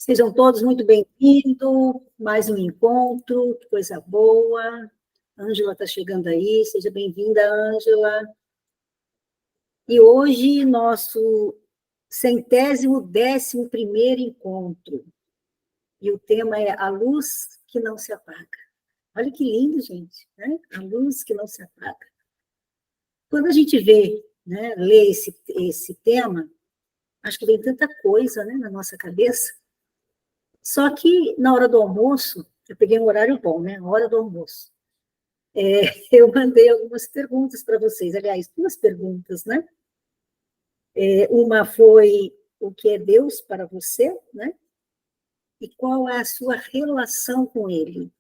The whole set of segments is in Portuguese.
Sejam todos muito bem-vindos, mais um encontro, que coisa boa. Ângela está chegando aí, seja bem-vinda, Ângela. E hoje, nosso 111º encontro. E o tema é A Luz que Não Se Apaga. Olha que lindo, gente, né? A luz que não se apaga. Quando a gente vê, né, lê esse tema, acho que vem tanta coisa, né, na nossa cabeça. Só que, na hora do almoço, eu peguei um horário bom, né? A hora do almoço. Eu mandei algumas perguntas para vocês, aliás, duas perguntas, né? Uma foi o que é Deus para você, né? E qual é a sua relação com Ele?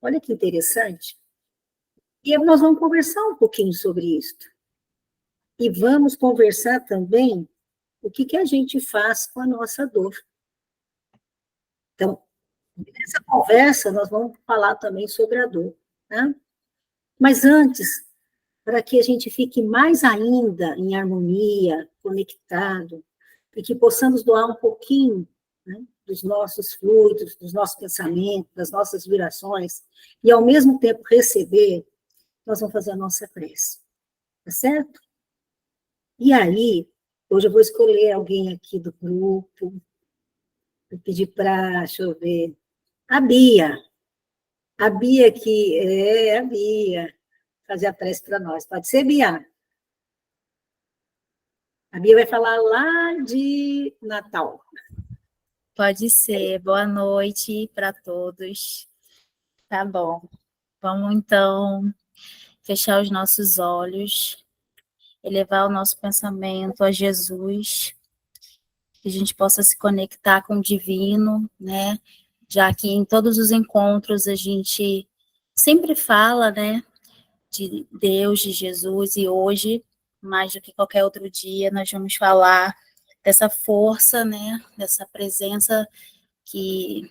Olha que interessante. E nós vamos conversar um pouquinho sobre isso. E vamos conversar também o que a gente faz com a nossa dor. Então, nessa conversa, nós vamos falar também sobre a dor, né? Mas antes, para que a gente fique mais ainda em harmonia, conectado, e que possamos doar um pouquinho, né, dos nossos fluidos, dos nossos pensamentos, das nossas vibrações, e ao mesmo tempo receber, nós vamos fazer a nossa prece. Tá certo? E aí, hoje eu vou escolher alguém aqui do grupo, vou pedir para, deixa eu ver, a Bia. A Bia que é a Bia, fazer a prece para nós. Pode ser, Bia? A Bia vai falar lá de Natal. Pode ser. Boa noite para todos. Tá bom. Vamos, então, fechar os nossos olhos, elevar o nosso pensamento a Jesus, que a gente possa se conectar com o divino, né? Já que em todos os encontros a gente sempre fala, né, de Deus, de Jesus, e hoje, mais do que qualquer outro dia, nós vamos falar dessa força, né, dessa presença que...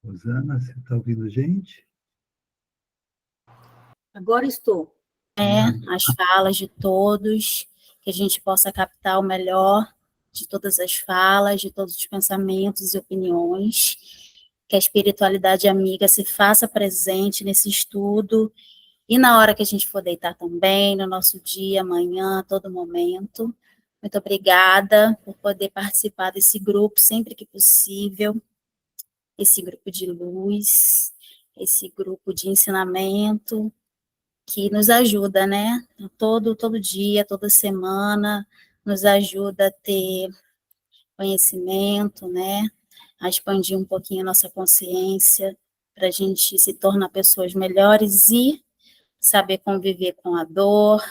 Rosana, você está ouvindo a gente? Agora estou. As falas de todos, que a gente possa captar o melhor de todas as falas, de todos os pensamentos e opiniões, que a espiritualidade amiga se faça presente nesse estudo, e na hora que a gente for deitar também, no nosso dia, amanhã, todo momento. Muito obrigada por poder participar desse grupo sempre que possível, esse grupo de luz, esse grupo de ensinamento, que nos ajuda, né? Todo dia, toda semana, nos ajuda a ter conhecimento, né? A expandir um pouquinho a nossa consciência, para a gente se tornar pessoas melhores e saber conviver com a dor,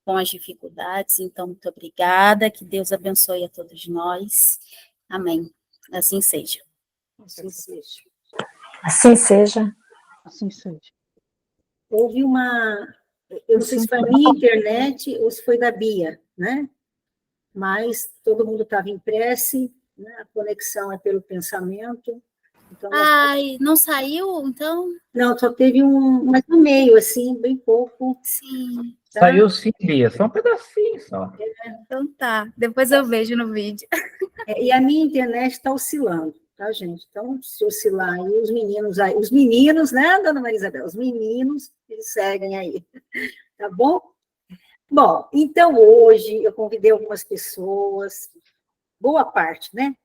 com as dificuldades. Então, muito obrigada, que Deus abençoe a todos nós. Amém. Assim seja. Assim seja. Assim seja. Assim seja. Houve uma... Eu não sei se foi a minha internet ou se foi da Bia, né? Mas todo mundo estava em prece, né? A conexão é pelo pensamento. Então, Ai, não saiu, então? Não, só teve mas no meio, assim, bem pouco. Sim. Tá? Saiu sim, Bia, só um pedacinho só. Então tá, depois eu vejo no vídeo. E a minha internet está oscilando, tá, gente? Então, se oscilar aí, os meninos, né, dona Maria Isabel? Os meninos, eles seguem aí, tá bom? Bom, então hoje eu convidei algumas pessoas, boa parte, né,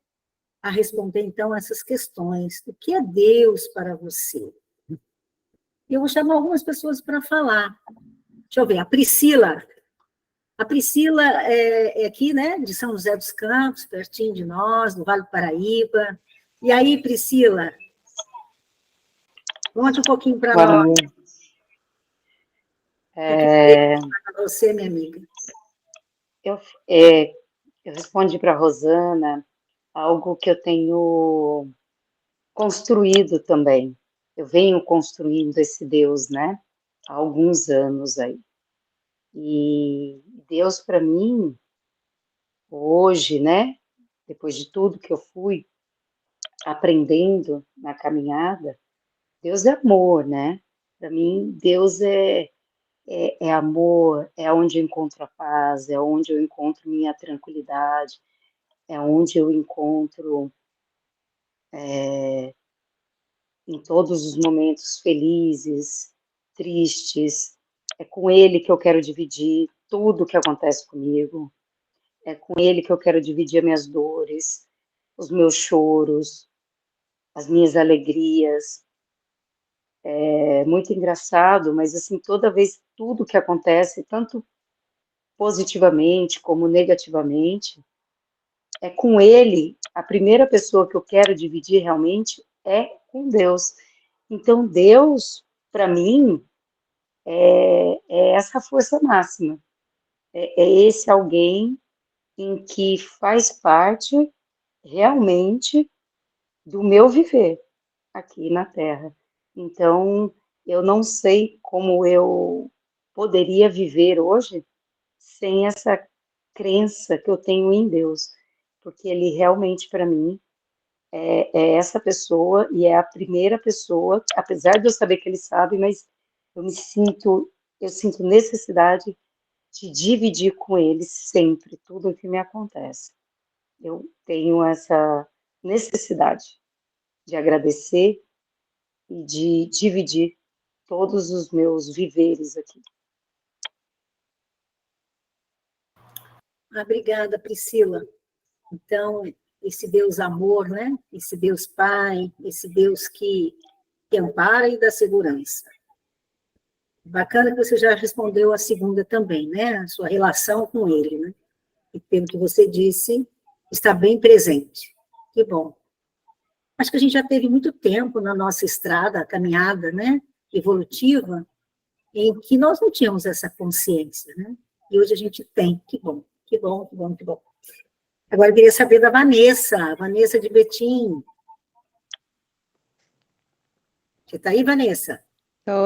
a responder, então, essas questões. O que é Deus para você? Eu vou chamar algumas pessoas para falar. Deixa eu ver, a Priscila. A Priscila é aqui, né, de São José dos Campos, pertinho de nós, no Vale do Paraíba. E aí, Priscila, conte um pouquinho para nós. Para você, minha amiga. Eu respondi para a Rosana algo que eu tenho construído também. eu venho construindo esse Deus, né? Há alguns anos aí. E Deus, para mim, hoje, né? Depois de tudo que eu fui aprendendo na caminhada, Deus é amor, né? Para mim, Deus é amor, é onde eu encontro a paz, é onde eu encontro minha tranquilidade, é onde eu encontro em todos os momentos felizes, tristes. É com Ele que eu quero dividir tudo o que acontece comigo. É com Ele que eu quero dividir as minhas dores, os meus choros, as minhas alegrias. É muito engraçado, mas assim, toda vez tudo que acontece, tanto positivamente como negativamente, é com Ele, a primeira pessoa que eu quero dividir realmente é com Deus. Então, Deus, para mim, é essa força máxima, é esse alguém em que faz parte realmente do meu viver aqui na Terra. Então, eu não sei como eu poderia viver hoje sem essa crença que eu tenho em Deus, porque Ele realmente, para mim, é essa pessoa e é a primeira pessoa, apesar de eu saber que Ele sabe, mas eu sinto necessidade de dividir com Ele sempre tudo o que me acontece. Eu tenho essa necessidade de agradecer e de dividir todos os meus viveres aqui. Obrigada, Priscila. Então, esse Deus amor, né? Esse Deus Pai, esse Deus que ampara e dá segurança. Bacana que você já respondeu a segunda também, né? A sua relação com ele, né? E pelo que você disse, está bem presente. Que bom. Acho que a gente já teve muito tempo na nossa estrada, caminhada, né? Evolutiva, em que nós não tínhamos essa consciência, né? E hoje a gente tem. Que bom, que bom, que bom, que bom. Agora eu queria saber da Vanessa, Vanessa de Betim. Você está aí, Vanessa?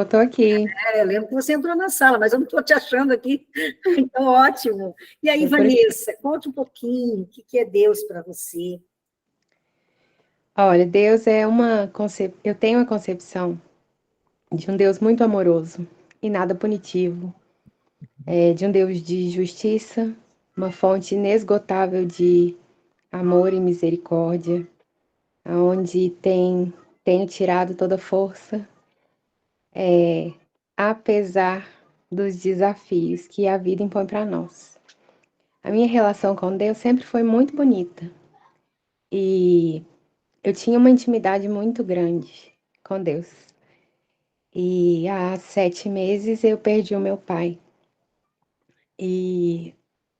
Tô aqui. Eu lembro que você entrou na sala, mas eu não estou te achando aqui. Então, ótimo. E aí, Tô por aqui. Vanessa, conte um pouquinho o que é Deus para você. Olha, Deus é eu tenho uma concepção de um Deus muito amoroso e nada punitivo, de um Deus de justiça, uma fonte inesgotável de amor e misericórdia, onde tenho tirado toda a força, apesar dos desafios que a vida impõe para nós. A minha relação com Deus sempre foi muito bonita e eu tinha uma intimidade muito grande com Deus. E há 7 meses eu perdi o meu pai. E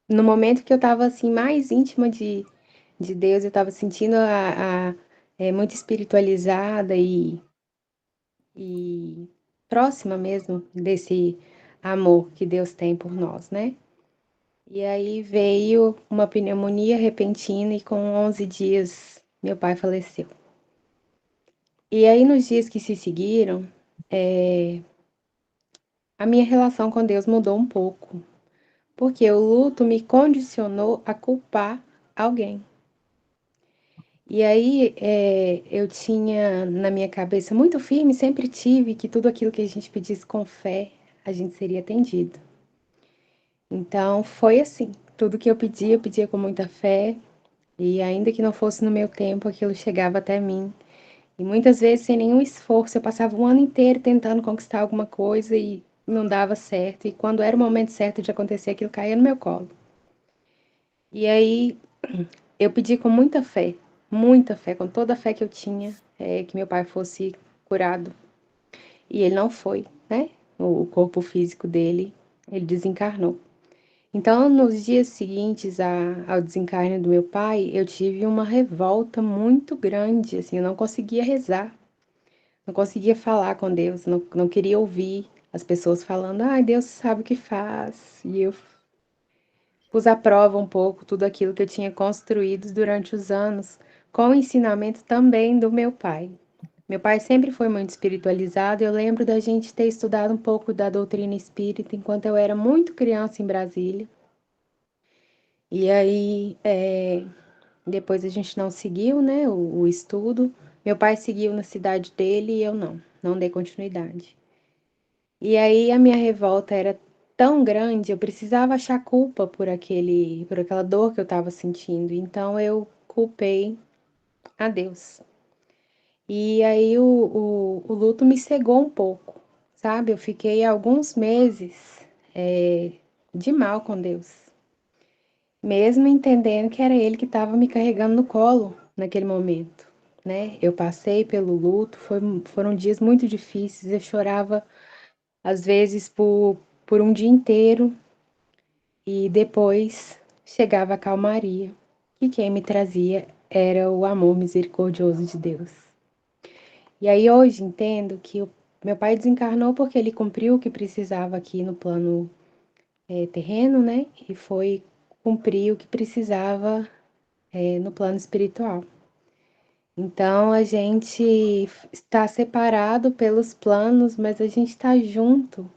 no momento que eu estava assim mais íntima de Deus, eu estava sentindo muito espiritualizada e próxima mesmo desse amor que Deus tem por nós, né? E aí veio uma pneumonia repentina e com 11 dias meu pai faleceu. E aí nos dias que se seguiram, a minha relação com Deus mudou um pouco, porque o luto me condicionou a culpar alguém. E aí eu tinha na minha cabeça muito firme, sempre tive que tudo aquilo que a gente pedisse com fé, a gente seria atendido. Então foi assim, tudo que eu pedia com muita fé, e ainda que não fosse no meu tempo, aquilo chegava até mim. E muitas vezes, sem nenhum esforço, eu passava um ano inteiro tentando conquistar alguma coisa e não dava certo. E quando era o momento certo de acontecer, aquilo caía no meu colo. E aí eu pedi com muita fé, com toda a fé que eu tinha, que meu pai fosse curado. E ele não foi, né? O corpo físico dele, ele desencarnou. Então, nos dias seguintes ao desencarne do meu pai, eu tive uma revolta muito grande, assim, eu não conseguia rezar. Não conseguia falar com Deus, não queria ouvir as pessoas falando, Deus sabe o que faz. E eu pus à prova um pouco tudo aquilo que eu tinha construído durante os anos, com o ensinamento também do meu pai. Meu pai sempre foi muito espiritualizado. Eu lembro da gente ter estudado um pouco da doutrina espírita enquanto eu era muito criança em Brasília. E aí, depois a gente não seguiu, né, o estudo. Meu pai seguiu na cidade dele e eu não dei continuidade. E aí a minha revolta era tão grande, eu precisava achar culpa por aquela dor que eu estava sentindo. Então eu culpei a Deus. E aí o luto me cegou um pouco, sabe? Eu fiquei alguns meses de mal com Deus, mesmo entendendo que era Ele que estava me carregando no colo naquele momento, né? Eu passei pelo luto, foram dias muito difíceis, eu chorava às vezes por um dia inteiro e depois chegava a calmaria, e quem me trazia era o amor misericordioso de Deus. E aí hoje entendo que meu pai desencarnou porque ele cumpriu o que precisava aqui no plano terreno, né? E foi cumprir o que precisava no plano espiritual. Então a gente está separado pelos planos, mas a gente está junto,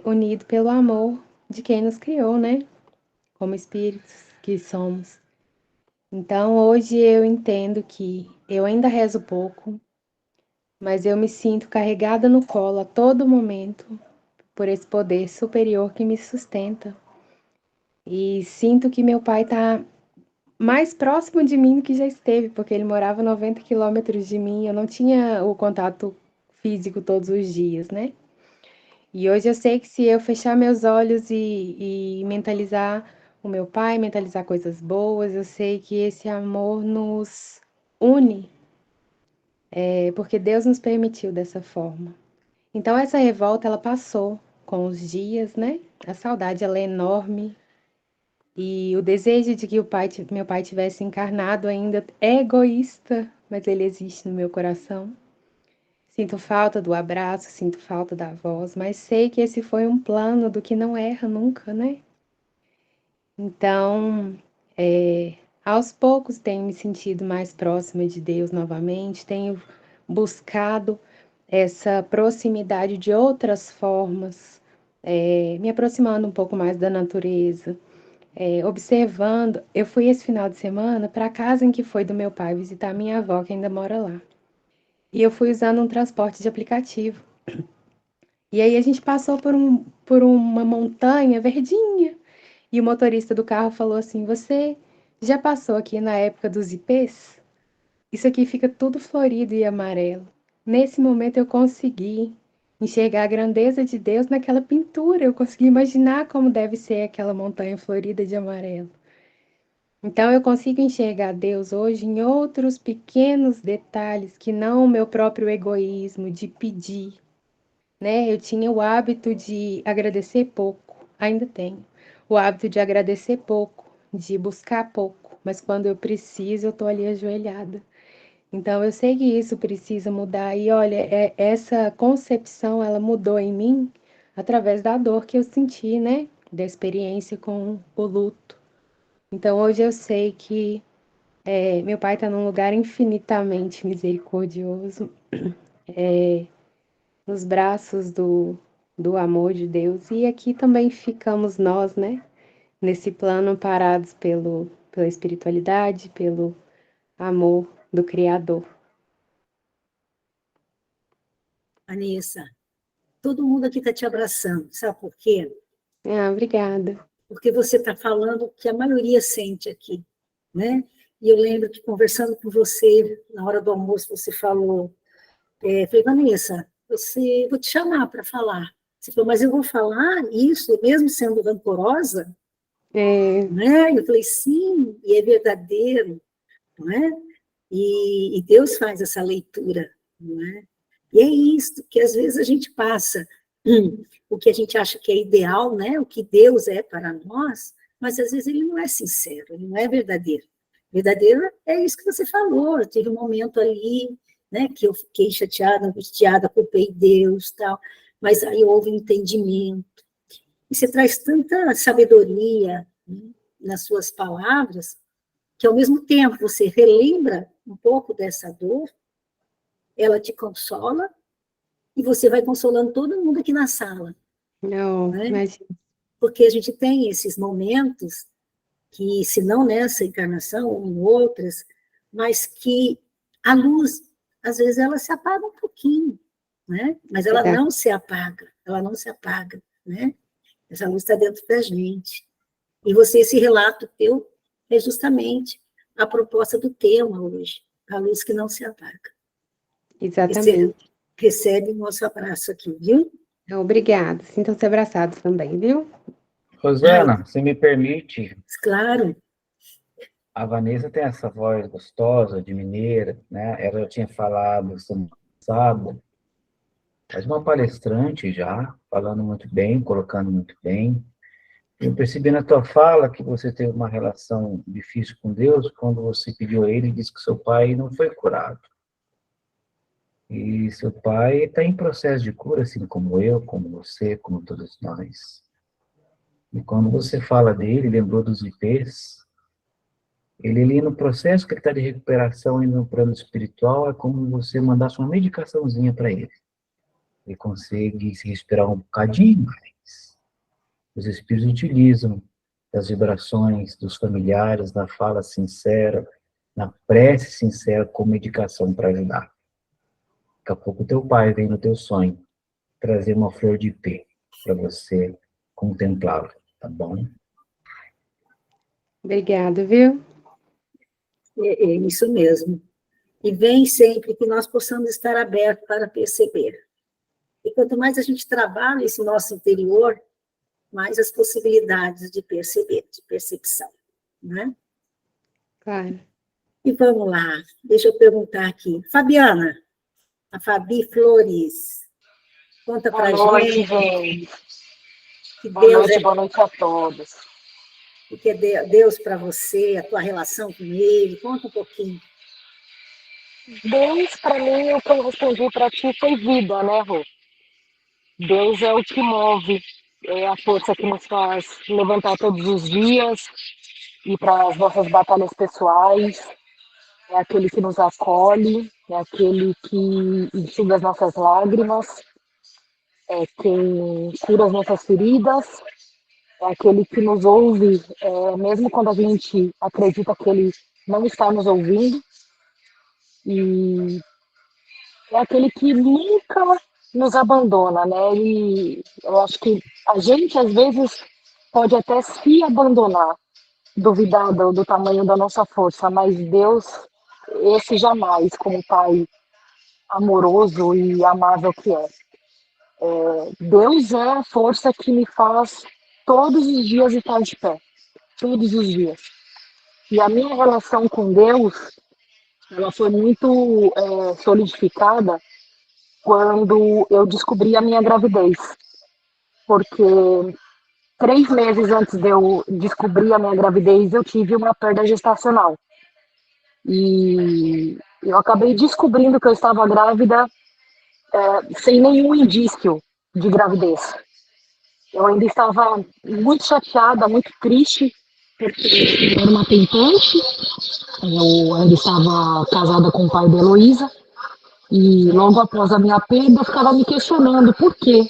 unido pelo amor de quem nos criou, né? Como espíritos que somos. Então hoje eu entendo que eu ainda rezo pouco, mas eu me sinto carregada no colo a todo momento por esse poder superior que me sustenta. E sinto que meu pai está mais próximo de mim do que já esteve, porque ele morava 90 quilômetros de mim, eu não tinha o contato físico todos os dias, né? E hoje eu sei que se eu fechar meus olhos e mentalizar o meu pai, mentalizar coisas boas, eu sei que esse amor nos une, porque Deus nos permitiu dessa forma. Então essa revolta ela passou com os dias, né? A saudade ela é enorme e o desejo de que meu pai tivesse encarnado ainda é egoísta, mas ele existe no meu coração. Sinto falta do abraço, sinto falta da voz, mas sei que esse foi um plano do que não erra nunca, né? Então, aos poucos tenho me sentido mais próxima de Deus novamente, tenho buscado essa proximidade de outras formas, me aproximando um pouco mais da natureza, observando. Eu fui esse final de semana para a casa em que foi do meu pai visitar minha avó, que ainda mora lá. E eu fui usando um transporte de aplicativo. E aí a gente passou por uma montanha verdinha. E o motorista do carro falou assim: Você já passou aqui na época dos ipês? Isso aqui fica tudo florido e amarelo. Nesse momento eu consegui enxergar a grandeza de Deus naquela pintura. Eu consegui imaginar como deve ser aquela montanha florida de amarelo. Então eu consigo enxergar Deus hoje em outros pequenos detalhes que não o meu próprio egoísmo de pedir, né? Eu tinha o hábito de agradecer pouco, ainda tenho. O hábito de agradecer pouco, de buscar pouco, mas quando eu preciso, eu tô ali ajoelhada. Então eu sei que isso precisa mudar e olha, essa concepção ela mudou em mim através da dor que eu senti, né? Da experiência com o luto. Então hoje eu sei que meu pai está num lugar infinitamente misericordioso, nos braços do amor de Deus. E aqui também ficamos nós, né? Nesse plano parados pela espiritualidade, pelo amor do Criador. Anissa, todo mundo aqui está te abraçando, sabe por quê? Ah, obrigada. Porque você está falando o que a maioria sente aqui, né? E eu lembro que conversando com você, na hora do almoço, você falou, falei, Vanessa, vou te chamar para falar. Você falou, mas eu vou falar isso, mesmo sendo rancorosa? Né? Eu falei, sim, e é verdadeiro, não é? E Deus faz essa leitura, não é? E é isso que às vezes a gente passa o que a gente acha que é ideal, né? O que Deus é para nós, mas às vezes ele não é sincero, ele não é verdadeiro. Verdadeiro é isso que você falou, teve um momento ali, né, que eu fiquei chateada, angustiada, culpei Deus, tal, mas aí houve um entendimento. E você traz tanta sabedoria, né, nas suas palavras, que ao mesmo tempo você relembra um pouco dessa dor, ela te consola, e você vai consolando todo mundo aqui na sala. Não, Né? mas Porque a gente tem esses momentos que, se não nessa encarnação, ou em outras, mas que a luz, às vezes, ela se apaga um pouquinho, né? Mas ela Verdade. não se apaga, né? Essa luz está dentro da gente. E você, esse relato teu, é justamente a proposta do tema hoje, a luz que não se apaga. E você Exatamente. recebe o nosso abraço aqui, viu? Obrigada. Sintam-se abraçados também, viu? Rosana, se me permite, Claro, a Vanessa tem essa voz gostosa de mineira, né? Ela já tinha falado semana passada, mas uma palestrante já, falando muito bem, colocando muito bem. Eu percebi na tua fala que você teve uma relação difícil com Deus quando você pediu a Ele e disse que seu pai não foi curado. E seu pai está em processo de cura, assim como eu, como você, como todos nós. E quando você fala dele, lembrou dos IPs, ele ali no processo que ele está de recuperação e no plano espiritual, é como você mandasse uma medicaçãozinha para ele. Ele consegue se respirar um bocadinho mais. Os espíritos utilizam das vibrações dos familiares, na fala sincera, na prece sincera, como medicação para ajudar. Daqui a pouco teu pai vem no teu sonho trazer uma flor de ipê para você contemplá-la, tá bom? Obrigada, viu? é isso mesmo. E vem sempre que nós possamos estar abertos para perceber. E quanto mais a gente trabalha esse nosso interior, mais as possibilidades de perceber, de percepção, né? Claro. E vamos lá, deixa eu perguntar aqui. Fabiana, a Fabi Flores, conta Boa pra noite, gente gente. que Boa noite a todos. o que é Deus para você, a tua relação com Ele, conta um pouquinho. Deus, para mim, o que eu respondi para ti foi vida, né, Rô? Deus é o que move, é a força que nos faz levantar todos os dias, ir para as nossas batalhas pessoais, é aquele que nos acolhe, é aquele que enxuga as nossas lágrimas, é quem cura as nossas feridas, é aquele que nos ouve, mesmo quando a gente acredita que ele não está nos ouvindo, e é aquele que nunca nos abandona, né? E eu acho que a gente, às vezes, pode até se abandonar, duvidar do tamanho da nossa força, mas Deus, esse jamais, como Pai amoroso e amável que é. Deus é a força que me faz todos os dias estar de pé, todos os dias. E a minha relação com Deus, ela foi muito solidificada quando eu descobri a minha gravidez. Porque 3 meses antes de eu descobrir a minha gravidez, eu tive uma perda gestacional. E eu acabei descobrindo que eu estava grávida sem nenhum indício de gravidez. Eu ainda estava muito chateada, muito triste, porque eu era uma tentante. Eu ainda estava casada com o pai da Heloísa. E logo após a minha perda, eu ficava me questionando por quê.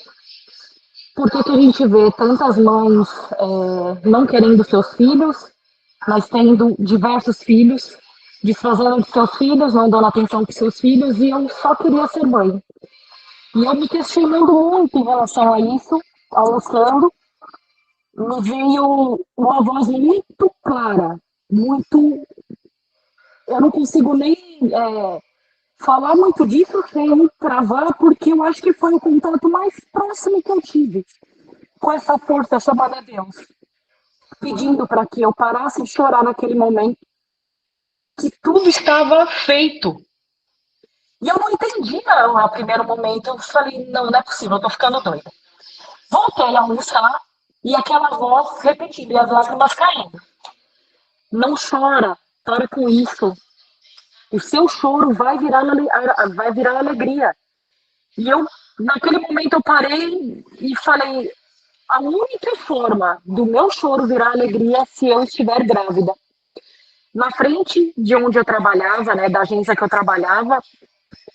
Por que a gente vê tantas mães não querendo seus filhos, mas tendo diversos filhos, desfazendo de seus filhos, não dando atenção para seus filhos, e eu só queria ser mãe. E eu me questionando muito em relação a isso, almoçando, me veio uma voz muito clara, muito. Eu não consigo nem falar muito disso sem travar, porque eu acho que foi o contato mais próximo que eu tive com essa força chamada Deus, pedindo para que eu parasse de chorar naquele momento, que tudo estava feito. E eu não entendi, não, no primeiro momento. Eu falei, não é possível, eu estou ficando doida. Voltei a almoçar e aquela voz repetindo e as lágrimas caindo. Não chora, para com isso. O seu choro vai virar alegria. E eu, naquele momento, eu parei e falei, a única forma do meu choro virar alegria é se eu estiver grávida. Na frente de onde eu trabalhava, né, da agência que eu trabalhava,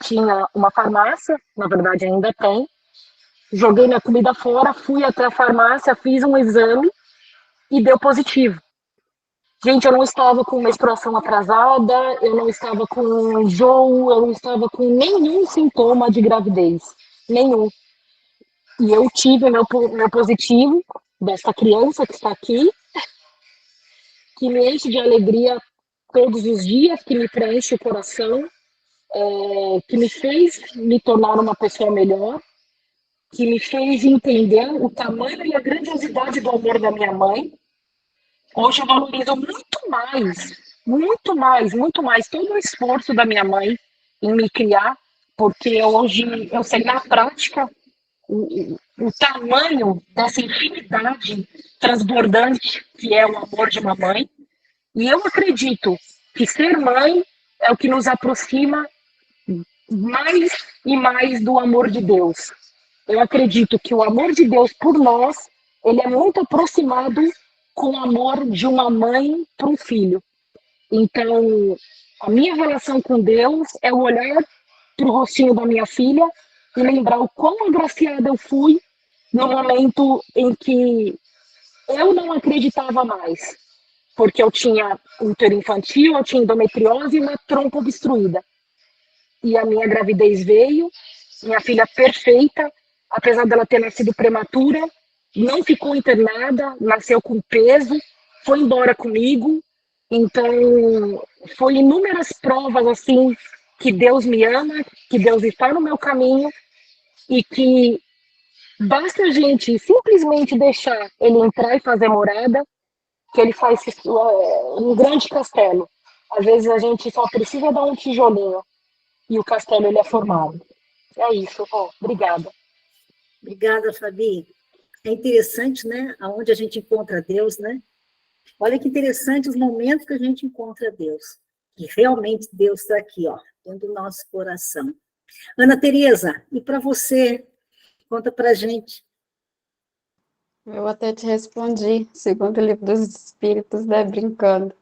tinha uma farmácia, na verdade ainda tem. Joguei minha comida fora, fui até a farmácia, fiz um exame e deu positivo. Gente, eu não estava com menstruação atrasada, eu não estava com enjoo, eu não estava com nenhum sintoma de gravidez. Nenhum. E eu tive meu positivo dessa criança que está aqui, que me enche de alegria todos os dias, que me preenche o coração, que me fez me tornar uma pessoa melhor, que me fez entender o tamanho e a grandiosidade do amor da minha mãe. Hoje eu valorizo muito mais, muito mais todo o esforço da minha mãe em me criar, porque hoje eu sei na prática o tamanho dessa infinidade transbordante que é o amor de uma mãe. E eu acredito que ser mãe é o que nos aproxima mais e mais do amor de Deus. Eu acredito que o amor de Deus por nós, ele é muito aproximado com o amor de uma mãe para um filho. Então, a minha relação com Deus é o olhar para o rostinho da minha filha e lembrar o quão agraciada eu fui no momento em que eu não acreditava mais, porque eu tinha útero infantil, eu tinha endometriose e uma trompa obstruída. E a minha gravidez veio, minha filha perfeita, apesar dela ter nascido prematura, não ficou internada, nasceu com peso, foi embora comigo. Então, foi inúmeras provas assim que Deus me ama, que Deus está no meu caminho e que basta a gente simplesmente deixar ele entrar e fazer morada, que ele faz um grande castelo. Às vezes a gente só precisa dar um tijolinho e o castelo ele é formado. É isso, obrigada. Obrigada, Fabi. É interessante, né? Aonde a gente encontra Deus, né? Olha que interessante os momentos que a gente encontra Deus. E realmente Deus está aqui, ó, dentro do nosso coração. Ana Tereza, e para você? Conta para a gente. Eu até te respondi, segundo o livro dos Espíritos, né, brincando.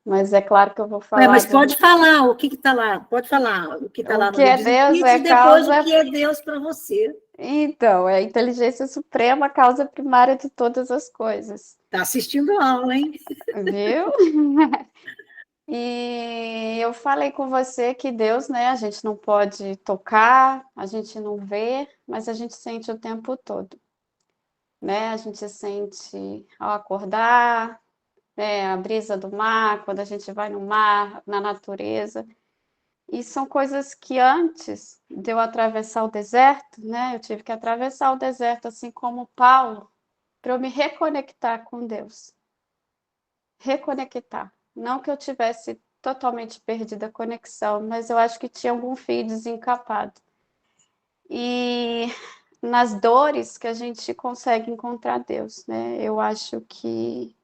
Mas é claro que eu vou falar. Mas pode falar o que está lá. Pode falar o que está lá no livro dos Deus Espíritos é e depois causa... o que é Deus para você. Então, é a inteligência suprema, a causa primária de todas as coisas. Está assistindo a aula, hein? Viu? E eu falei com você que Deus, né, a gente não pode tocar, a gente não vê, mas a gente sente o tempo todo, né? A gente sente ao acordar, né, a brisa do mar, quando a gente vai no mar, na natureza. E são coisas que antes de eu atravessar o deserto, né, eu tive que atravessar o deserto, assim como Paulo, para eu me reconectar com Deus. Reconectar. Não que eu tivesse totalmente perdida a conexão, mas eu acho que tinha algum fio desencapado. E nas dores que a gente consegue encontrar Deus, né? Eu acho que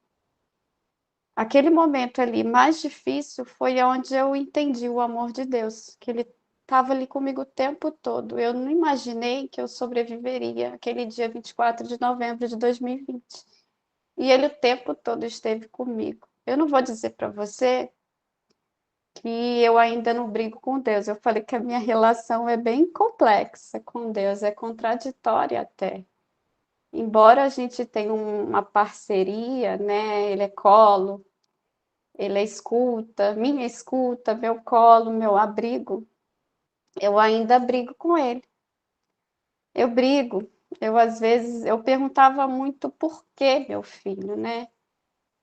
aquele momento ali mais difícil foi onde eu entendi o amor de Deus, que Ele estava ali comigo o tempo todo. Eu não imaginei que eu sobreviveria aquele dia 24 de novembro de 2020. E Ele o tempo todo esteve comigo. Eu não vou dizer para você que eu ainda não brigo com Deus. Eu falei que a minha relação é bem complexa com Deus, é contraditória até. Embora a gente tenha uma parceria, né? Ele é colo, ele é escuta, minha escuta, meu colo, meu abrigo, eu ainda brigo com ele. Eu brigo. Eu, às vezes, eu perguntava muito por que meu filho, né?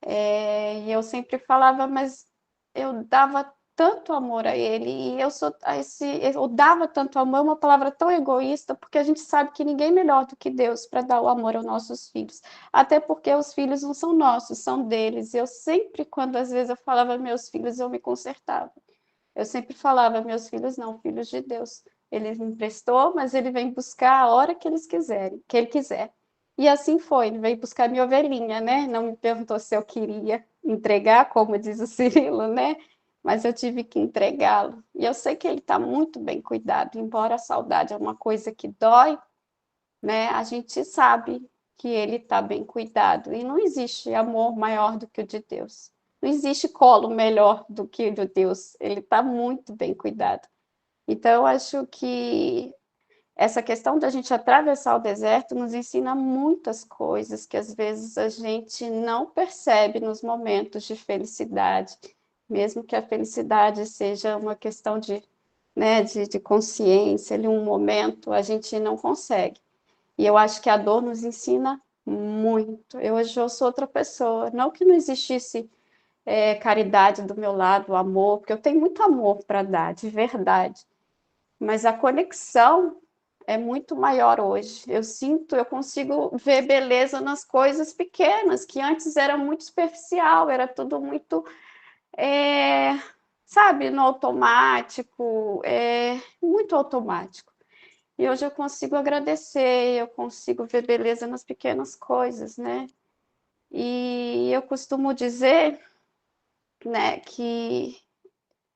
E eu sempre falava, mas eu dava tanto amor a ele, e eu dava tanto amor, é uma palavra tão egoísta, porque a gente sabe que ninguém é melhor do que Deus para dar o amor aos nossos filhos, até porque os filhos não são nossos, são deles. Eu sempre, quando às vezes eu falava meus filhos, eu me consertava. Eu sempre falava, meus filhos não, filhos de Deus. Ele me emprestou, mas ele vem buscar a hora que que ele quiser. E assim foi, ele veio buscar minha ovelhinha, né? Não me perguntou se eu queria entregar, como diz o Cirilo, né? Mas eu tive que entregá-lo. E eu sei que ele está muito bem cuidado, embora a saudade é uma coisa que dói, né? A gente sabe que ele está bem cuidado. E não existe amor maior do que o de Deus. Não existe colo melhor do que o de Deus. Ele está muito bem cuidado. Então, eu acho que essa questão da gente atravessar o deserto nos ensina muitas coisas que às vezes a gente não percebe nos momentos de felicidade, mesmo que a felicidade seja uma questão de, né, de consciência, ali um momento, a gente não consegue. E eu acho que a dor nos ensina muito. Hoje eu sou outra pessoa. Não que não existisse caridade do meu lado, amor, porque eu tenho muito amor para dar, de verdade. Mas a conexão é muito maior hoje. Eu consigo ver beleza nas coisas pequenas, que antes era muito superficial, era tudo muito, sabe, no automático, muito automático. E hoje eu consigo agradecer, eu consigo ver beleza nas pequenas coisas, né? E eu costumo dizer, né, que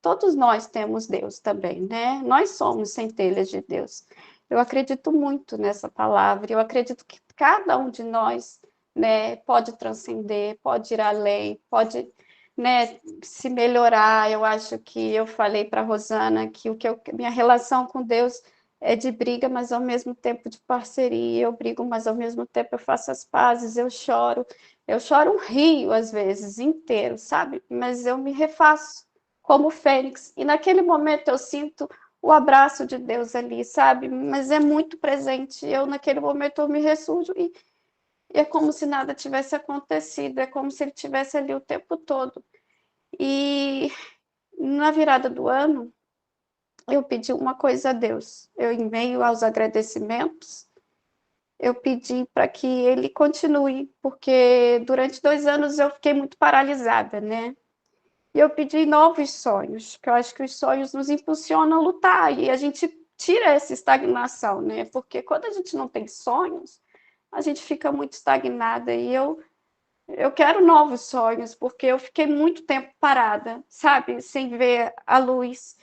todos nós temos Deus também, né? Nós somos centelhas de Deus. Eu acredito muito nessa palavra, eu acredito que cada um de nós, né, pode transcender, pode ir além, pode, né, se melhorar. Eu acho que eu falei para a Rosana que minha relação com Deus é de briga, mas ao mesmo tempo de parceria. Eu brigo, mas ao mesmo tempo eu faço as pazes, eu choro um rio às vezes inteiro, sabe? Mas eu me refaço como fênix, e naquele momento eu sinto o abraço de Deus ali, sabe? Mas é muito presente. Naquele momento, eu me ressurjo e é como se nada tivesse acontecido, é como se ele estivesse ali o tempo todo. E na virada do ano, eu pedi uma coisa a Deus. Em meio aos agradecimentos, eu pedi para que ele continue, porque durante 2 anos eu fiquei muito paralisada, né? E eu pedi novos sonhos, porque eu acho que os sonhos nos impulsionam a lutar, e a gente tira essa estagnação, né? Porque quando a gente não tem sonhos, a gente fica muito estagnada, e eu quero novos sonhos, porque eu fiquei muito tempo parada, sabe? Sem ver a luz,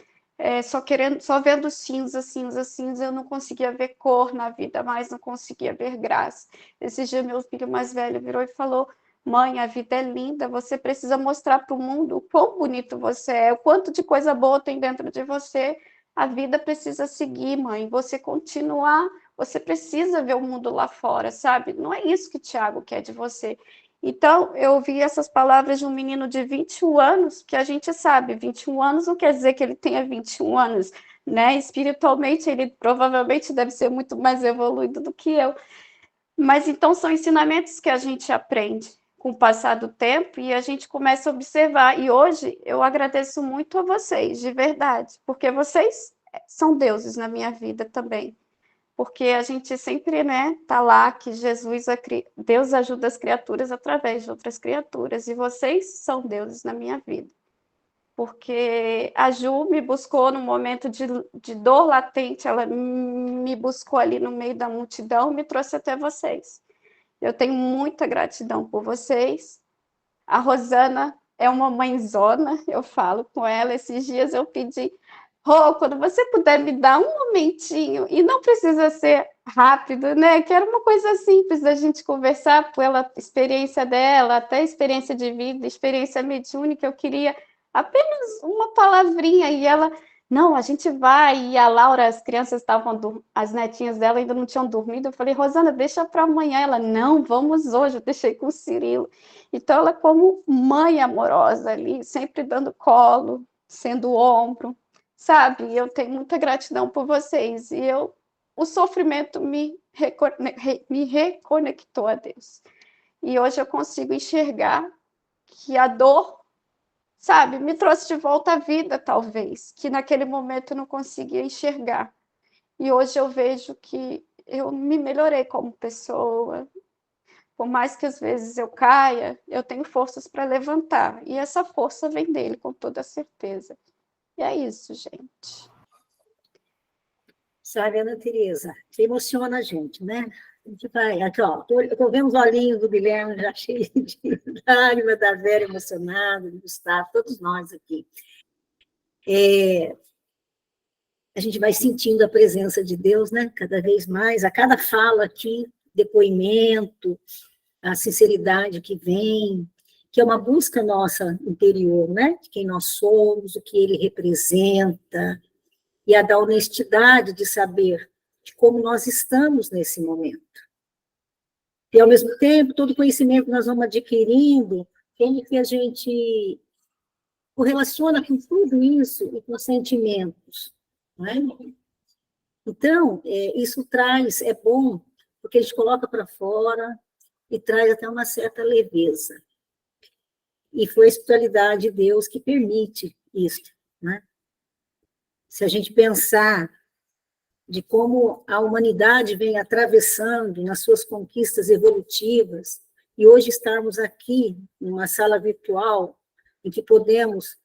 só vendo cinza, cinza, cinza, eu não conseguia ver cor na vida mais, não conseguia ver graça. Esse dia, meu filho mais velho virou e falou: mãe, a vida é linda, você precisa mostrar para o mundo o quão bonito você é, o quanto de coisa boa tem dentro de você. A vida precisa seguir, mãe, você continuar, você precisa ver o mundo lá fora, sabe? Não é isso que o Tiago quer de você. Então, eu ouvi essas palavras de um menino de 21 anos, que a gente sabe, 21 anos não quer dizer que ele tenha 21 anos, né? Espiritualmente, ele provavelmente deve ser muito mais evoluído do que eu. Mas então são ensinamentos que a gente aprende com o passar do tempo e a gente começa a observar. E hoje eu agradeço muito a vocês, de verdade, porque vocês são deuses na minha vida também. Porque a gente sempre, né, tá lá que Deus ajuda as criaturas através de outras criaturas, e vocês são deuses na minha vida. Porque a Ju me buscou no momento de dor latente, ela me buscou ali no meio da multidão e me trouxe até vocês. Eu tenho muita gratidão por vocês. A Rosana é uma mãezona, eu falo com ela. Esses dias eu pedi: Rô, quando você puder me dar um momentinho, e não precisa ser rápido, né? Que era uma coisa simples da gente conversar pela experiência dela, até experiência de vida, experiência mediúnica. Eu queria apenas uma palavrinha, e ela: não, a gente vai. E a Laura, as crianças estavam, as netinhas dela ainda não tinham dormido. Eu falei: Rosana, deixa para amanhã. Ela: não, vamos hoje. Eu deixei com o Cirilo. Então, ela, como mãe amorosa ali, sempre dando colo, sendo ombro, sabe? Eu tenho muita gratidão por vocês. E o sofrimento me reconectou a Deus. E hoje eu consigo enxergar que a dor, sabe, me trouxe de volta à vida, talvez, que naquele momento eu não conseguia enxergar. E hoje eu vejo que eu me melhorei como pessoa. Por mais que às vezes eu caia, eu tenho forças para levantar. E essa força vem dele, com toda certeza. E é isso, gente. Sabe, Ana Tereza, que emociona a gente, né? A gente vai, aqui, ó, eu tô vendo os olhinhos do Guilherme já cheios de lágrimas, da Vera emocionada, do Gustavo, todos nós aqui. A gente vai sentindo a presença de Deus, né? Cada vez mais, a cada fala aqui, depoimento, a sinceridade que vem, que é uma busca nossa interior, né? De quem nós somos, o que ele representa. e a da honestidade de saber de como nós estamos nesse momento. E, ao mesmo tempo, todo conhecimento que nós vamos adquirindo, como que a gente correlaciona com tudo isso e com os sentimentos, não é? Então, isso traz, é bom, porque a gente coloca para fora e traz até uma certa leveza. E foi a espiritualidade de Deus que permite isso, né? Se a gente pensar de como a humanidade vem atravessando nas suas conquistas evolutivas, e hoje estarmos aqui, numa sala virtual, em que podemos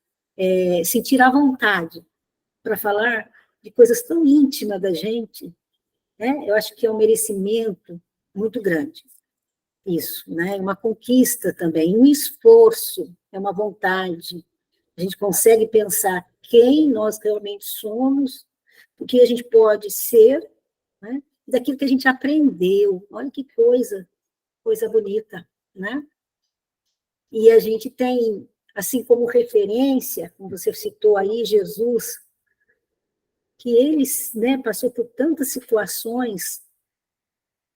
sentir à vontade para falar de coisas tão íntimas da gente, né? Eu acho que é um merecimento muito grande, isso, né? Uma conquista também, um esforço, é uma vontade. A gente consegue pensar quem nós realmente somos, o que a gente pode ser, né? Daquilo que a gente aprendeu. Olha que coisa bonita, né? E a gente tem, assim como referência, como você citou aí, Jesus, que ele, né, passou por tantas situações,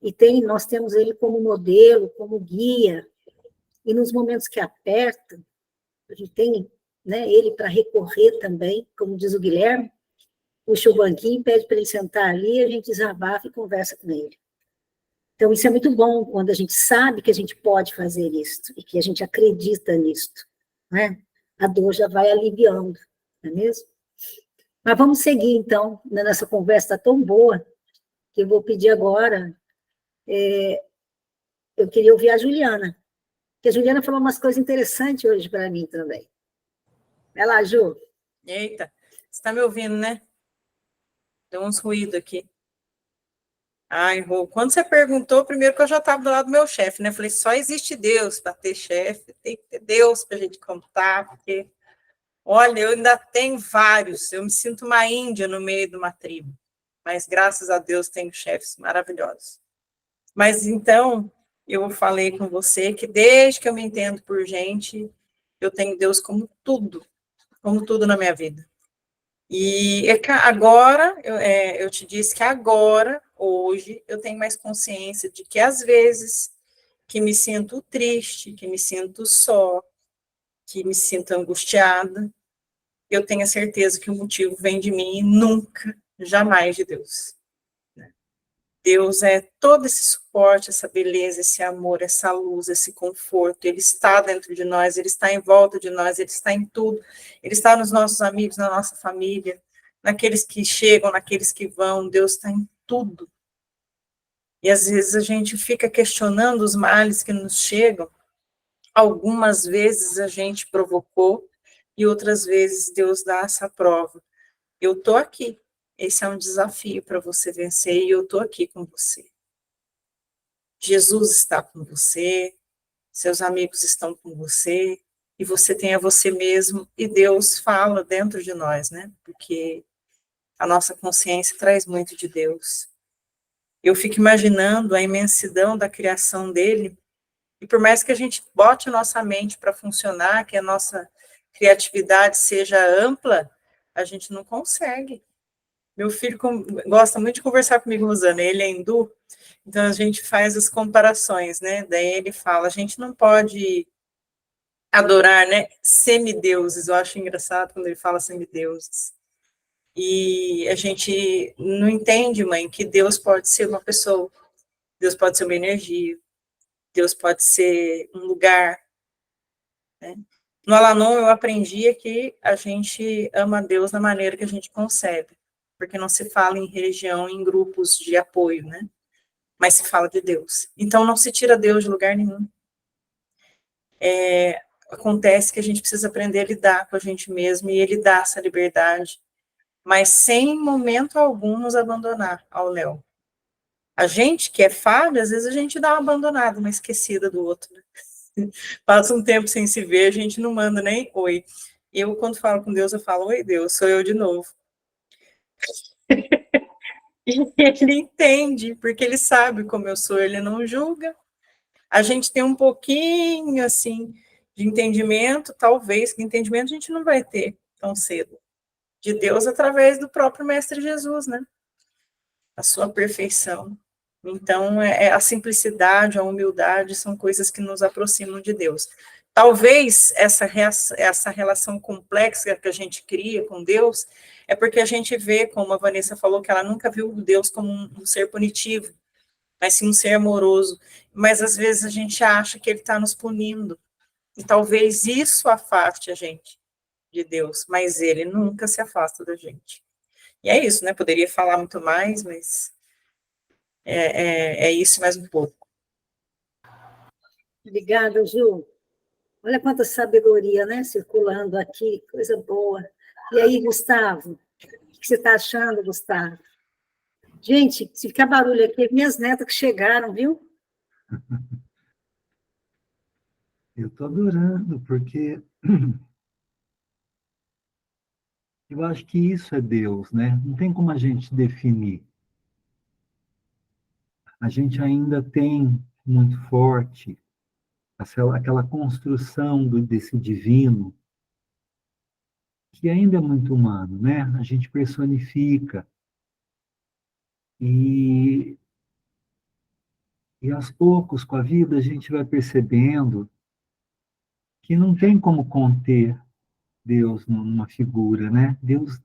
e nós temos ele como modelo, como guia, e nos momentos que apertam, a gente tem, né, ele para recorrer também, como diz o Guilherme, puxa o banquinho, pede para ele sentar ali, a gente desabafa e conversa com ele. Então, isso é muito bom, quando a gente sabe que a gente pode fazer isso, e que a gente acredita nisso, né? A dor já vai aliviando, não é mesmo? Mas vamos seguir, então, nessa conversa tão boa, que eu vou pedir agora, eu queria ouvir a Juliana, porque a Juliana falou umas coisas interessantes hoje para mim também. Vai lá, Ju. Eita, você está me ouvindo, né? Deu uns ruídos aqui. Ai, Rô, quando você perguntou, primeiro que eu já estava do lado do meu chefe, né? Falei, só existe Deus para ter chefe, tem que ter Deus para a gente contar, porque, olha, eu ainda tenho vários, eu me sinto uma índia no meio de uma tribo, mas graças a Deus tenho chefes maravilhosos. Mas então, eu falei com você que desde que eu me entendo por gente, eu tenho Deus como tudo na minha vida. E agora, eu te disse que agora, hoje, eu tenho mais consciência de que às vezes que me sinto triste, que me sinto só, que me sinto angustiada, eu tenho a certeza que o motivo vem de mim e nunca, jamais de Deus. Deus é todo esse suporte, essa beleza, esse amor, essa luz, esse conforto. Ele está dentro de nós, ele está em volta de nós, ele está em tudo. Ele está nos nossos amigos, na nossa família, naqueles que chegam, naqueles que vão. Deus está em tudo. E às vezes a gente fica questionando os males que nos chegam. Algumas vezes a gente provocou e outras vezes Deus dá essa prova. Eu estou aqui. Esse é um desafio para você vencer e eu estou aqui com você. Jesus está com você, seus amigos estão com você, e você tem a você mesmo, e Deus fala dentro de nós, né? Porque a nossa consciência traz muito de Deus. Eu fico imaginando a imensidão da criação dele, e por mais que a gente bote a nossa mente para funcionar, que a nossa criatividade seja ampla, a gente não consegue. Meu filho gosta muito de conversar comigo, Rosana, ele é hindu, então a gente faz as comparações, né? Daí ele fala, a gente não pode adorar, né, semideuses, eu acho engraçado quando ele fala semideuses. E a gente não entende, mãe, que Deus pode ser uma pessoa, Deus pode ser uma energia, Deus pode ser um lugar, né? No Alanon eu aprendi que a gente ama Deus da maneira que a gente concebe, porque não se fala em religião, em grupos de apoio, né? Mas se fala de Deus. Então, não se tira Deus de lugar nenhum. Acontece que a gente precisa aprender a lidar com a gente mesmo, e Ele dá essa liberdade, mas sem em momento algum nos abandonar ao Léo. A gente que é falha, às vezes a gente dá uma abandonada, uma esquecida do outro, né? Passa um tempo sem se ver, a gente não manda nem oi. Eu, quando falo com Deus, eu falo, oi Deus, sou eu de novo. E ele entende, porque ele sabe como eu sou, ele não julga. A gente tem um pouquinho, assim, de entendimento, talvez, que entendimento a gente não vai ter tão cedo. de Deus através do próprio Mestre Jesus, né? A sua perfeição. Então, a simplicidade, a humildade são coisas que nos aproximam de Deus. Talvez essa relação complexa que a gente cria com Deus é porque a gente vê, como a Vanessa falou, que ela nunca viu Deus como um ser punitivo, mas sim um ser amoroso. Mas, às vezes, a gente acha que ele está nos punindo. E talvez isso afaste a gente de Deus, mas ele nunca se afasta da gente. E é isso, né? Poderia falar muito mais, mas é isso mais um pouco. Obrigada, Ju. Olha quanta sabedoria, né, circulando aqui, coisa boa. E aí, Gustavo, o que você está achando, Gustavo? Gente, se ficar barulho aqui, minhas netas que chegaram, viu? Eu estou adorando, porque eu acho que isso é Deus, né? Não tem como a gente definir. A gente ainda tem muito forte aquela construção desse divino, que ainda é muito humano, né? A gente personifica. E aos poucos, com a vida, a gente vai percebendo que não tem como conter Deus numa figura, né? Deus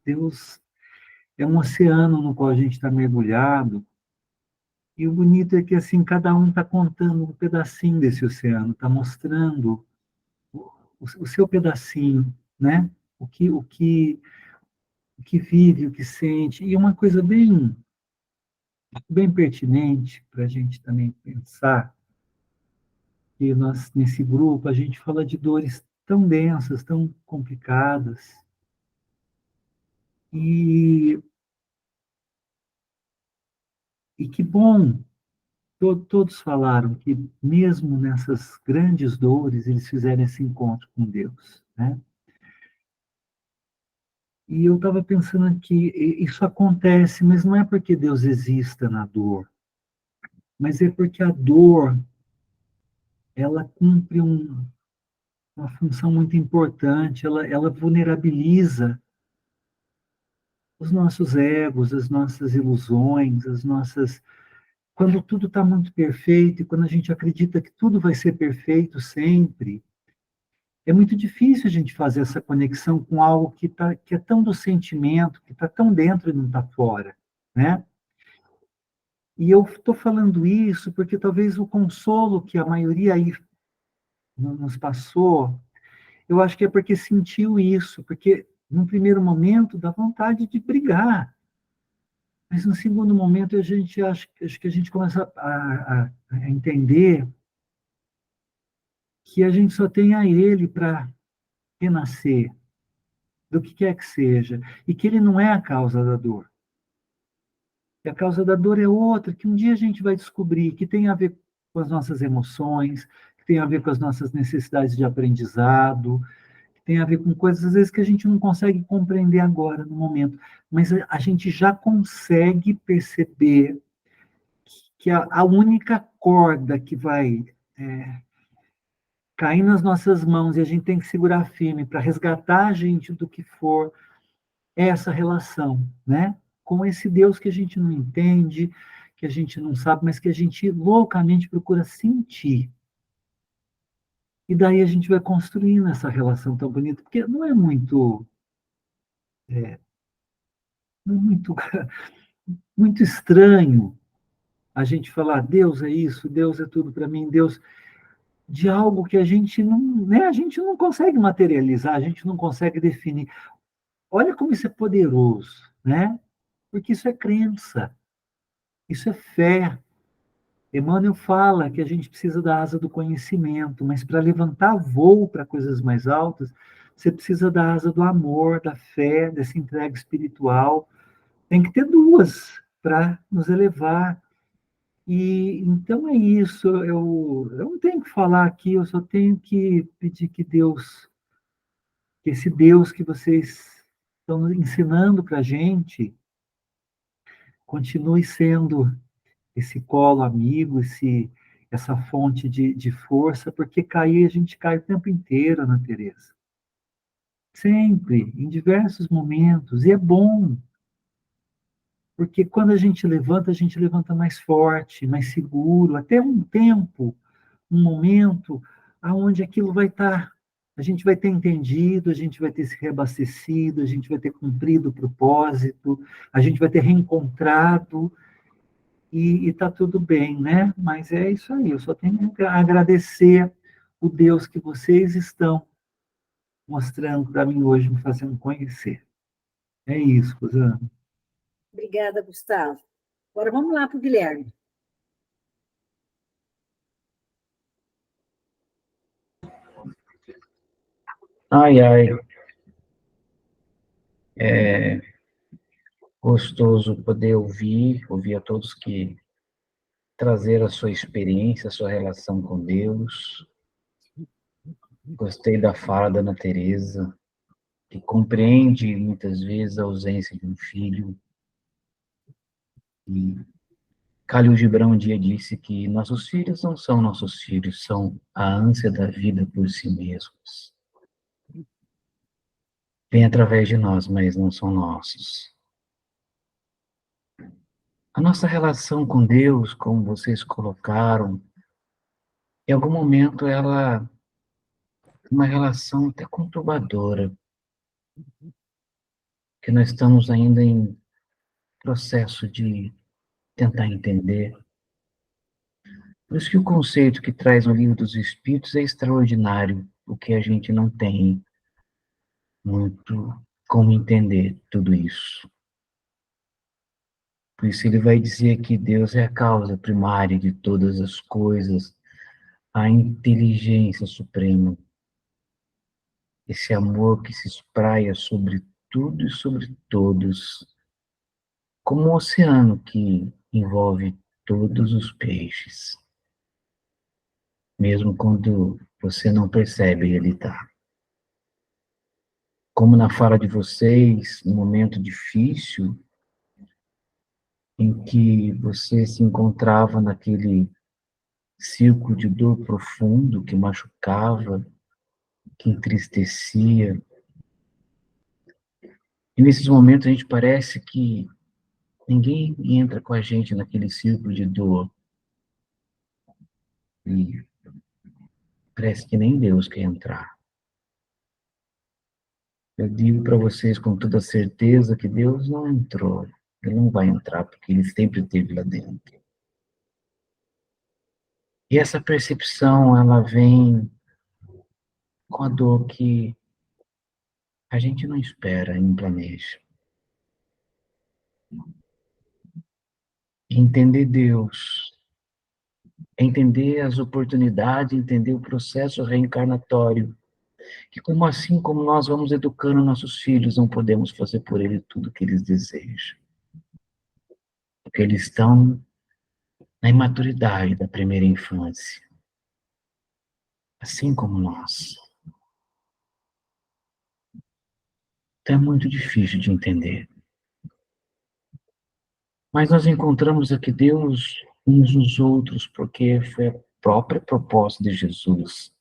é um oceano no qual a gente está mergulhado, e o bonito é que, assim, cada um está contando um pedacinho desse oceano, está mostrando o seu pedacinho, né? O que vive, o que sente. E uma coisa bem pertinente para a gente também pensar, que nós, nesse grupo, a gente fala de dores tão densas, tão complicadas, e que bom, todos falaram que mesmo nessas grandes dores, eles fizeram esse encontro com Deus, né? E eu estava pensando aqui, isso acontece, mas não é porque Deus exista na dor, mas é porque a dor, ela cumpre uma função muito importante, ela vulnerabiliza os nossos egos, as nossas ilusões, as nossas... Quando tudo está muito perfeito, e quando a gente acredita que tudo vai ser perfeito sempre, é muito difícil a gente fazer essa conexão com algo que é tão do sentimento, que está tão dentro e não está fora, né? E eu estou falando isso porque talvez o consolo que a maioria aí nos passou, eu acho que é porque sentiu isso, porque num primeiro momento dá vontade de brigar, mas no segundo momento a gente acho que a gente começa a entender que a gente só tem a Ele para renascer, do que quer que seja, e que Ele não é a causa da dor. E a causa da dor é outra, que um dia a gente vai descobrir, que tem a ver com as nossas emoções, que tem a ver com as nossas necessidades de aprendizado, que tem a ver com coisas, às vezes, que a gente não consegue compreender agora, no momento. Mas a gente já consegue perceber que a única corda que vai cair nas nossas mãos e a gente tem que segurar firme para resgatar a gente do que for, é essa relação, né? Com esse Deus que a gente não entende, que a gente não sabe, mas que a gente loucamente procura sentir. E daí a gente vai construindo essa relação tão bonita, porque não é muito muito estranho a gente falar Deus é isso, Deus é tudo para mim, Deus, de algo que a gente não, né, a gente não consegue materializar, a gente não consegue definir. Olha como isso é poderoso, né? Porque isso é crença, isso é fé. Emmanuel fala que a gente precisa da asa do conhecimento, mas para levantar voo para coisas mais altas, você precisa da asa do amor, da fé, dessa entrega espiritual. Tem que ter duas para nos elevar. E então é isso. Eu não tenho que falar aqui, eu só tenho que pedir que Deus, que esse Deus que vocês estão ensinando para a gente, continue sendo esse colo amigo, essa fonte de força, porque cair, a gente cai o tempo inteiro, Ana Tereza. sempre, em diversos momentos, e é bom, porque quando a gente levanta mais forte, mais seguro, até um tempo, um momento, aonde aquilo vai estar, a gente vai ter entendido, a gente vai ter se reabastecido, a gente vai ter cumprido o propósito, a gente vai ter reencontrado, e está tudo bem, né? Mas é isso aí, eu só tenho que agradecer o Deus que vocês estão mostrando para mim hoje, me fazendo conhecer. É isso, Rosana. Obrigada, Gustavo. Agora vamos lá para o Guilherme. Ai, ai, é gostoso poder ouvir a todos que trazer a sua experiência, a sua relação com Deus. Gostei da fala da Ana Teresa, que compreende muitas vezes a ausência de um filho. E Khalil Gibran um dia disse que nossos filhos não são nossos filhos, são a ânsia da vida por si mesmos. Vêm através de nós, mas não são nossos. A nossa relação com Deus, como vocês colocaram, em algum momento ela é uma relação até conturbadora, que nós estamos ainda em processo de tentar entender. Por isso que o conceito que traz no Livro dos Espíritos é extraordinário, porque a gente não tem muito como entender tudo isso. Por isso ele vai dizer que Deus é a causa primária de todas as coisas, a inteligência suprema, esse amor que se espraia sobre tudo e sobre todos, como um oceano que envolve todos os peixes. Mesmo quando você não percebe, ele está. Como na fala de vocês, num momento difícil, em que você se encontrava naquele círculo de dor profundo que machucava, que entristecia. E nesses momentos a gente parece que ninguém entra com a gente naquele círculo de dor. E parece que nem Deus quer entrar. Eu digo para vocês com toda certeza que Deus não entrou. Ele não vai entrar, porque ele sempre esteve lá dentro. E essa percepção, ela vem com a dor que a gente não espera e não planeja. Entender Deus, entender as oportunidades, entender o processo reencarnatório, que como assim como nós vamos educando nossos filhos, não podemos fazer por eles tudo o que eles desejam. Porque eles estão na imaturidade da primeira infância, assim como nós. Então é muito difícil de entender. Mas nós encontramos aqui Deus uns nos outros, porque foi a própria proposta de Jesus.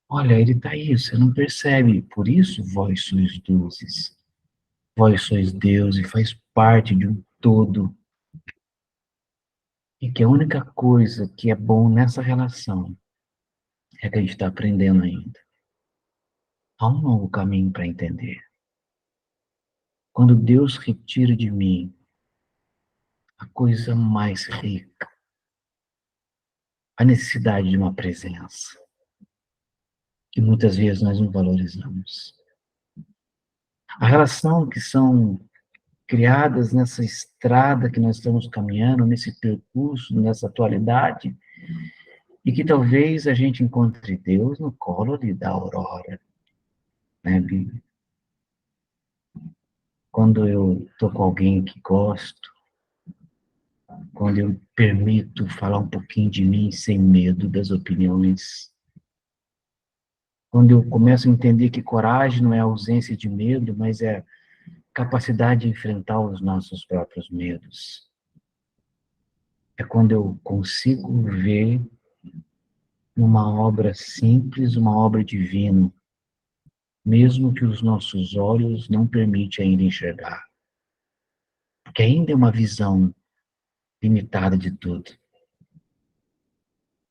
Olha, ele está aí, você não percebe. Por isso, vós sois deuses. Vós sois Deus e faz parte de um todo. E que a única coisa que é bom nessa relação é que a gente está aprendendo ainda. Há um longo caminho para entender. Quando Deus retira de mim a coisa mais rica, a necessidade de uma presença, que muitas vezes nós não valorizamos. A relação que são criadas nessa estrada que nós estamos caminhando, nesse percurso, nessa atualidade, e que talvez a gente encontre Deus no colo ali da aurora, né, Bíblia? Quando eu estou com alguém que gosto, quando eu permito falar um pouquinho de mim sem medo das opiniões, quando eu começo a entender que coragem não é ausência de medo, mas é capacidade de enfrentar os nossos próprios medos. É quando eu consigo ver uma obra simples, uma obra divina, mesmo que os nossos olhos não permitam ainda enxergar, porque ainda é uma visão limitada de tudo.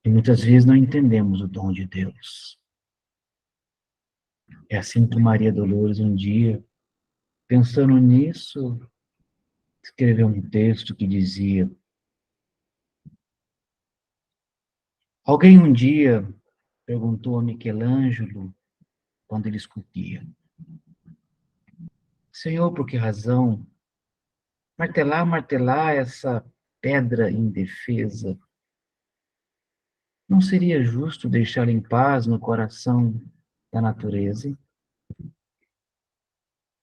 E muitas vezes não entendemos o dom de Deus. É assim que Maria Dolores, um dia, pensando nisso, escreveu um texto que dizia: alguém um dia perguntou a Michelangelo, quando ele esculpia: Senhor, por que razão martelar essa pedra indefesa? Não seria justo deixá-la em paz no coração da natureza?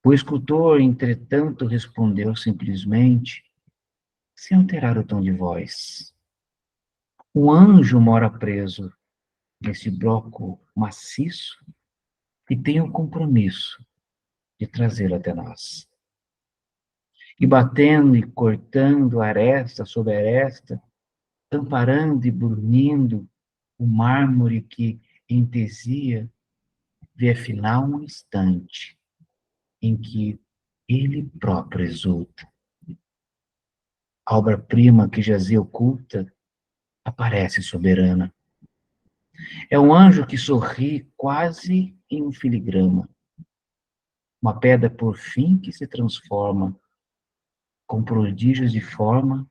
O escultor, entretanto, respondeu simplesmente, sem alterar o tom de voz: um anjo mora preso nesse bloco maciço e tem o compromisso de trazê-lo até nós. E batendo e cortando aresta sobre aresta, amparando e burnindo o mármore que entesia, vê afinal um instante em que ele próprio exulta. A obra-prima que jazia oculta aparece soberana. É um anjo que sorri quase em um filigrama. Uma pedra, por fim, que se transforma com prodígios de forma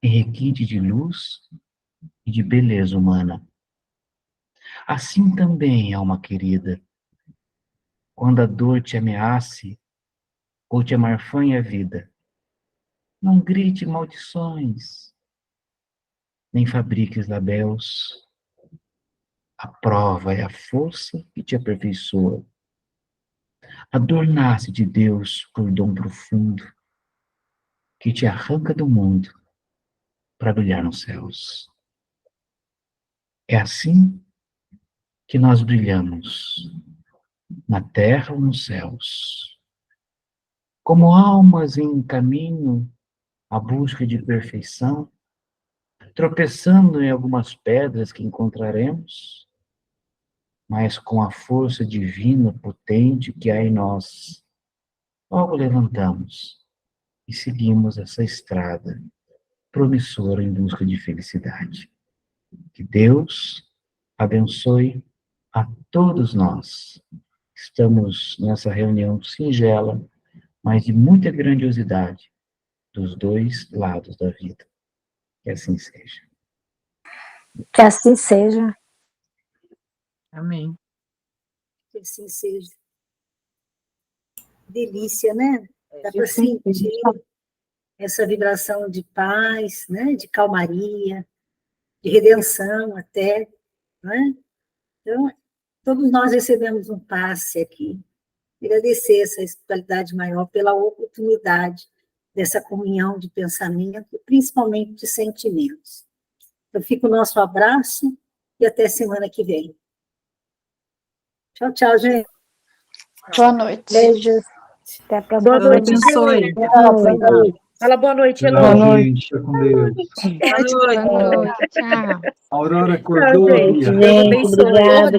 em requinte de luz e de beleza humana. Assim também, alma querida, quando a dor te ameace ou te amarfanhe a vida, não grite maldições, nem fabriques labéus. A prova é a força que te aperfeiçoa. A dor nasce de Deus por dom profundo, que te arranca do mundo para brilhar nos céus. É assim que nós brilhamos, na terra ou nos céus, como almas em caminho à busca de perfeição, tropeçando em algumas pedras que encontraremos, mas com a força divina potente que há em nós, logo levantamos e seguimos essa estrada promissora em busca de felicidade. Que Deus abençoe a todos nós. Estamos nessa reunião singela, mas de muita grandiosidade, dos dois lados da vida. Que assim seja. Que assim seja. Amém. Que assim seja. Delícia, né? Dá para sentir essa vibração de paz, né? De calmaria, de redenção até, né? Então, todos nós recebemos um passe aqui. Agradecer essa espiritualidade maior pela oportunidade dessa comunhão de pensamento, e principalmente de sentimentos. Então, fica o nosso abraço e até semana que vem. Tchau, tchau, gente. Boa noite. Beijos. Até a próxima. Boa noite, abençoe. Fala boa noite, Elô. Boa noite, fica com Deus. Boa noite. Boa noite, tchau. Aurora acordou, Tchau, gente. Bia. Deus abençoe. Obrigada.